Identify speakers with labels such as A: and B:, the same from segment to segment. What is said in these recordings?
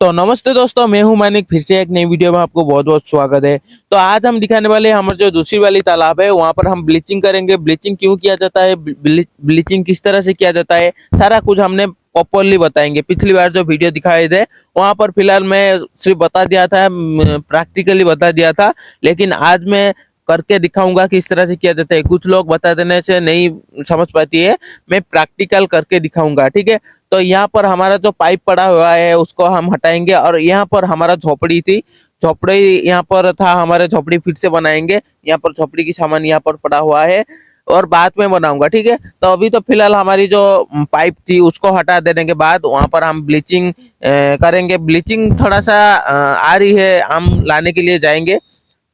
A: तो नमस्ते दोस्तों, मैं हूं मानिक। फिर से एक नई वीडियो में आपको बहुत बहुत स्वागत है। तो आज हम दिखाने वाले हैं हमारे जो दूसरी वाली तालाब है, वहां पर हम ब्लीचिंग करेंगे। ब्लीचिंग क्यों किया जाता है, ब्लीचिंग किस तरह से किया जाता है, सारा कुछ हमने प्रॉपरली बताएंगे। पिछली बार जो वीडियो दिखाए थे वहां पर फिलहाल मैं सिर्फ बता दिया था, प्रैक्टिकली बता दिया था, लेकिन आज मैं करके दिखाऊंगा किस तरह से किया जाता है। कुछ लोग बता देने से नहीं समझ पाती है, मैं प्रैक्टिकल करके दिखाऊंगा, ठीक है। तो यहाँ पर हमारा जो पाइप पड़ा हुआ है उसको हम हटाएंगे, और यहाँ पर हमारा झोपड़ी थी, झोपड़ी यहाँ पर था, हमारे झोपड़ी फिर से बनाएंगे। यहाँ पर झोपड़ी की सामान यहाँ पर पड़ा हुआ है और बाद में बनाऊंगा, ठीक है। तो अभी तो फिलहाल हमारी जो पाइप थी उसको हटा देने के बाद वहां पर हम ब्लीचिंग करेंगे। ब्लीचिंग थोड़ा सा आ रही है, हम लाने के लिए जाएंगे,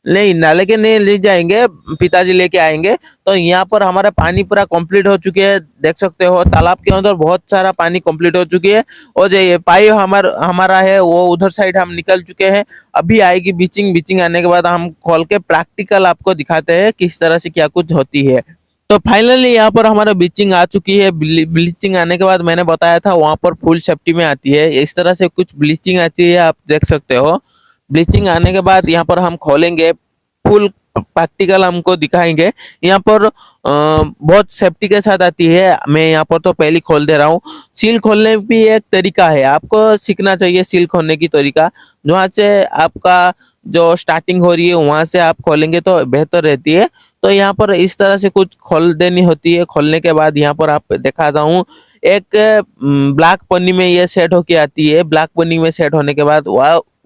A: नहीं नाले के नहीं ले जाएंगे, पिताजी लेके आएंगे। तो यहाँ पर हमारा पानी पूरा कंप्लीट हो चुकी है, देख सकते हो तालाब के अंदर बहुत सारा पानी कंप्लीट हो चुकी है। और जो ये पाइप हमारा है वो उधर साइड हम निकल चुके हैं। अभी आएगी बीचिंग, बीचिंग आने के बाद हम खोल के प्रैक्टिकल आपको दिखाते हैं किस तरह से क्या कुछ होती है। तो फाइनली यहाँ पर हमारा ब्लीचिंग आ चुकी है। ब्लीचिंग आने के बाद मैंने बताया था वहां पर फुल सेफ्टी में आती है, इस तरह से कुछ ब्लीचिंग आती है, आप देख सकते हो। ब्लीचिंग आने के बाद यहाँ पर हम खोलेंगे, फुल प्रैक्टिकल हमको दिखाएंगे। यहाँ पर बहुत सेफ्टी के साथ आती है। मैं यहाँ पर तो पहले खोल दे रहा हूँ। सील खोलने भी एक तरीका है, आपको सीखना चाहिए सील खोलने की तरीका। जहाँ से आपका जो स्टार्टिंग हो रही है वहां से आप खोलेंगे तो बेहतर रहती है। तो यहाँ पर इस तरह से कुछ खोल देनी होती है। खोलने के बाद यहाँ पर आप दिखाता हूँ, एक ब्लैक पन्नी में ये सेट होके आती है। ब्लैक पन्नी में सेट होने के बाद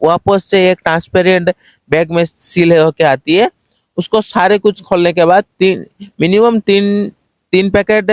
A: वापस से एक ट्रांसपेरेंट बैग में सील होके आती है। उसको सारे कुछ खोलने के बाद मिनिमम तीन तीन पैकेट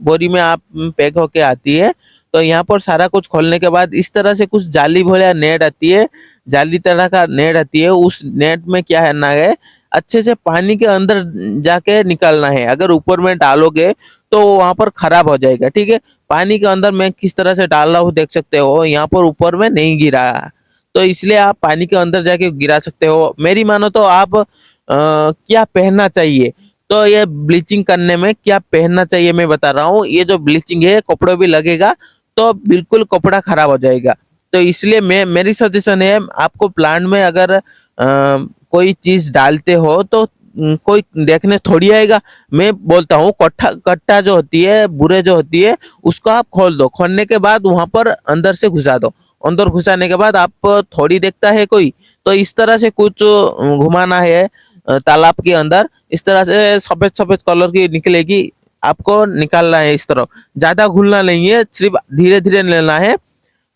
A: बोरी में आप पैक होके आती है। तो यहाँ पर सारा कुछ खोलने के बाद इस तरह से कुछ जाली भोला नेट आती है, जाली तरह का नेट आती है। उस नेट में क्या करना है, अच्छे से पानी के अंदर जाके निकालना है। अगर ऊपर में डालोगे तो वहां पर खराब हो जाएगा, ठीक है। पानी के अंदर मैं किस तरह से डाल रहा हूँ देख सकते हो, यहाँ पर ऊपर में नहीं गिरा, तो इसलिए आप पानी के अंदर जाके गिरा सकते हो। मेरी मानो तो आप क्या पहनना चाहिए, तो ये ब्लीचिंग करने में क्या पहनना चाहिए मैं बता रहा हूँ। ये जो ब्लीचिंग है कपड़ों भी लगेगा तो बिल्कुल कपड़ा खराब हो जाएगा। तो इसलिए मेरी सजेशन है, आपको प्लांट में अगर कोई चीज डालते हो तो कोई देखने थोड़ी आएगा। मैं बोलता हूँ कट्टा कट्टा जो होती है, बुरे जो होती है, उसको आप खोल दो। खोलने के बाद वहां पर अंदर से घुसा दो। अंदर घुसाने के बाद आप थोड़ी देखता है कोई, तो इस तरह से कुछ घुमाना है तालाब के अंदर। इस तरह से सफेद सफेद कलर की निकलेगी, आपको निकालना है। इस तरह ज्यादा घुलना नहीं है, सिर्फ धीरे धीरे लेना है,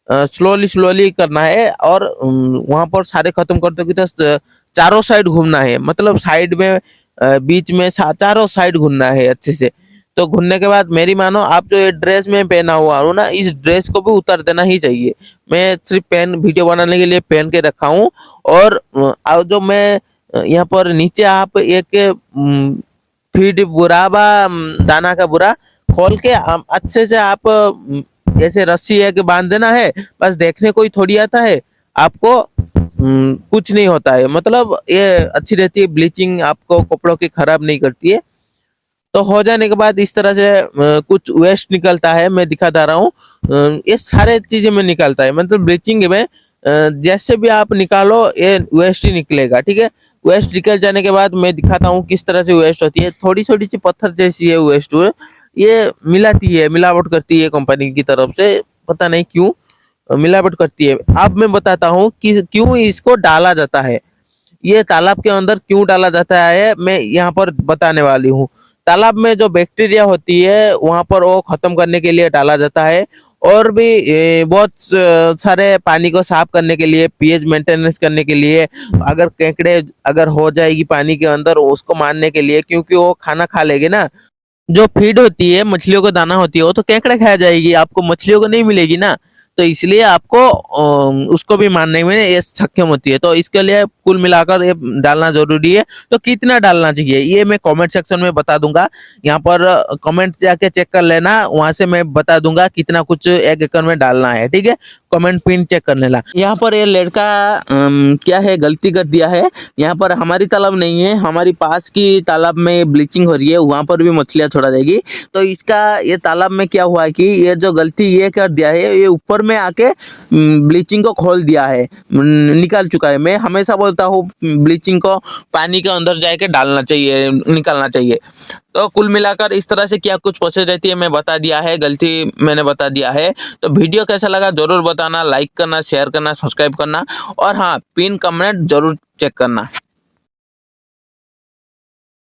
A: स्लोली स्लोली करना है। और वहां पर सारे खत्म करते कि तो चारों साइड घूमना है, मतलब साइड में बीच में चारों साइड घूमना है अच्छे से। तो घूमने के बाद मेरी मानो, आप जो ये ड्रेस में पहना हुआ हूँ ना, इस ड्रेस को भी उतार देना ही चाहिए। मैं सिर्फ पेन वीडियो बनाने के लिए पहन के रखा हूँ। और जो मैं यहाँ पर नीचे आप एक फीड बुरा बा दाना का बुरा खोल के अच्छे से आप जैसे रस्सी है कि बांध देना है। बस देखने कोई थोड़ी आता है, आपको कुछ नहीं होता है, मतलब ये अच्छी रहती है ब्लीचिंग, आपको कपड़ों की खराब नहीं करती है। तो हो जाने के बाद इस तरह से कुछ वेस्ट निकलता है, मैं दिखाता रहा हूँ। ये सारे चीजें में निकलता है, मतलब ब्लीचिंग में जैसे भी आप निकालो ये वेस्ट ही निकलेगा, ठीक है। वेस्ट निकल जाने के बाद मैं दिखाता हूँ किस तरह से वेस्ट होती है। थोड़ी छोटी सी पत्थर जैसी है वेस्ट, ये मिलाती है, मिलावट करती है कंपनी की तरफ से, पता नहीं क्यों मिलावट करती है। अब मैं बताता हूँ कि क्यों इसको डाला जाता है, ये तालाब के अंदर क्यों डाला जाता है, मैं यहाँ पर बताने वाली हूँ। तालाब में जो बैक्टीरिया होती है वहां पर वो खत्म करने के लिए डाला जाता है। और भी बहुत सारे पानी को साफ करने के लिए, पीएच मेंटेनेंस करने के लिए, अगर केकड़े अगर हो जाएगी पानी के अंदर उसको मारने के लिए, क्योंकि वो खाना खा लेगी ना। जो फीड होती है, मछलियों को दाना होती है, वो तो केकड़ा खा जाएगी, आपको मछलियों को नहीं मिलेगी ना। तो इसलिए आपको उसको भी मारने में ये सक्षम होती है। तो इसके लिए कुल मिलाकर ये डालना जरूरी है। तो कितना डालना चाहिए ये मैं कमेंट सेक्शन में बता दूंगा, यहाँ पर कमेंट जाके चेक कर लेना, वहां से मैं बता दूंगा कितना कुछ 1 एकड़ में डालना है, ठीक है। कमेंट पिन चेक करने ला। यहाँ पर ये लड़का क्या है गलती कर दिया है। यहाँ पर हमारी तालाब नहीं है, हमारी पास की तालाब में ब्लीचिंग हो रही है, वहाँ पर भी मछलियाँ छोड़ा जाएगी। तो इसका ये तालाब में क्या हुआ है कि ये जो गलती ये कर दिया है, ये ऊपर में आके ब्लीचिंग को खोल दिया है, निकाल चुका है। मैं हमेशा बोलता हूँ ब्लीचिंग को पानी के अंदर जाके डालना चाहिए, निकालना चाहिए। तो कुल मिलाकर इस तरह से क्या कुछ प्रोसेस रहती है मैं बता दिया है, गलती मैंने बता दिया है। तो वीडियो कैसा लगा जरूर बताना, लाइक करना, शेयर करना, सब्सक्राइब करना और हाँ पिन कमेंट जरूर चेक करना।